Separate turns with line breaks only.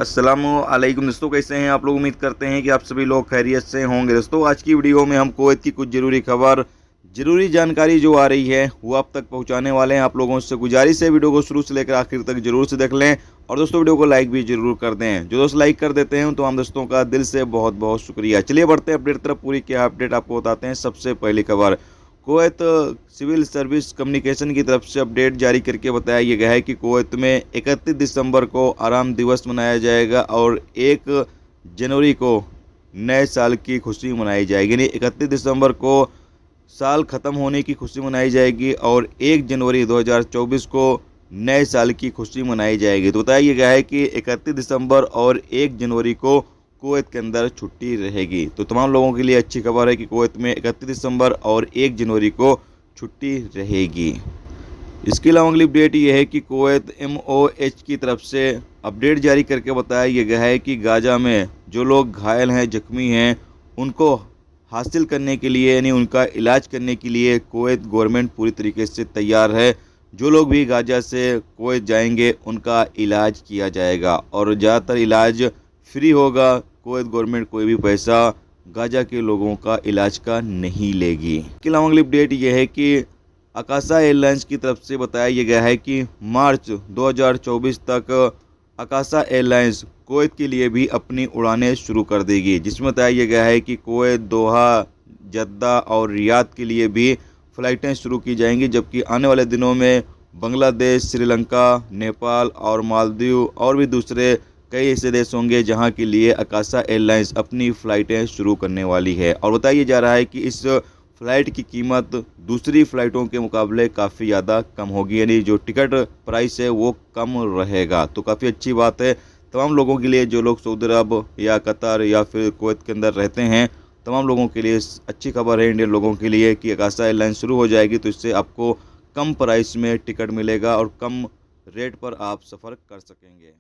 अस्सलामुअलैकुम दोस्तों, कैसे हैं आप लोग। उम्मीद करते हैं कि आप सभी लोग खैरियत से होंगे। दोस्तों आज की वीडियो में हम कुवैत की कुछ ज़रूरी खबर, ज़रूरी जानकारी जो आ रही है वो आप तक पहुंचाने वाले हैं। आप लोगों से गुजारिश है वीडियो को शुरू से लेकर आखिर तक जरूर से देख लें और दोस्तों वीडियो को लाइक भी जरूर कर दें। जो दोस्त लाइक कर देते हैं तो हम दोस्तों का दिल से बहुत बहुत शुक्रिया। चलिए बढ़ते हैं अपडेट तरफ। पूरी क्या अपडेट आपको बताते हैं। सबसे पहली खबर, कुवैत सिविल सर्विस कम्युनिकेशन की तरफ से अपडेट जारी करके बताया गया है कि कुवैत में 31 दिसंबर को आराम दिवस मनाया जाएगा और 1 जनवरी को नए साल की खुशी मनाई जाएगी। यानी 31 दिसंबर को साल ख़त्म होने की खुशी मनाई जाएगी और 1 जनवरी 2024 को नए साल की खुशी मनाई जाएगी। तो बताया गया है कि 31 दिसंबर और 1 जनवरी को कुवैत के अंदर छुट्टी रहेगी। तो तमाम लोगों के लिए अच्छी खबर है कि कुवैत में 31 दिसंबर और 1 जनवरी को छुट्टी रहेगी। इसके अलावा अगली अपडेट ये है कि कुवैत MOH की तरफ से अपडेट जारी करके बताया गया है कि गाजा में जो लोग घायल हैं, जख्मी हैं, उनको हासिल करने के लिए यानी उनका इलाज करने के लिए कुवैत गवर्नमेंट पूरी तरीके से तैयार है। जो लोग भी गाजा से कुवैत जाएंगे उनका इलाज किया जाएगा और ज़्यादातर इलाज फ्री होगा। कुवैत गवर्नमेंट कोई भी पैसा गाजा के लोगों का इलाज का नहीं लेगी। इसके अलावा अगली अपडेट यह है कि आकाशा एयरलाइंस की तरफ से बताया गया है कि मार्च 2024 तक आकाशा एयरलाइंस कुवैत के लिए भी अपनी उड़ानें शुरू कर देगी, जिसमें बताया गया है कि कुवैत, दोहा, जद्दा और रियाद के लिए भी फ़्लाइटें शुरू की जाएंगी। जबकि आने वाले दिनों में बांग्लादेश, श्रीलंका, नेपाल और मालदीव और भी दूसरे कई ऐसे देश होंगे जहां के लिए आकाशा एयरलाइंस अपनी फ़्लाइटें शुरू करने वाली है। और बताया जा रहा है कि इस फ़्लाइट की कीमत दूसरी फ़्लाइटों के मुकाबले काफ़ी ज़्यादा कम होगी, यानी जो टिकट प्राइस है वो कम रहेगा। तो काफ़ी अच्छी बात है तमाम लोगों के लिए, जो लोग सऊदी अरब या कतर या फिर कुवैत के अंदर रहते हैं, तमाम लोगों के लिए अच्छी खबर है। इंडियन लोगों के लिए कि आकाशा एयरलाइंस शुरू हो जाएगी तो इससे आपको कम प्राइस में टिकट मिलेगा और कम रेट पर आप सफ़र कर सकेंगे।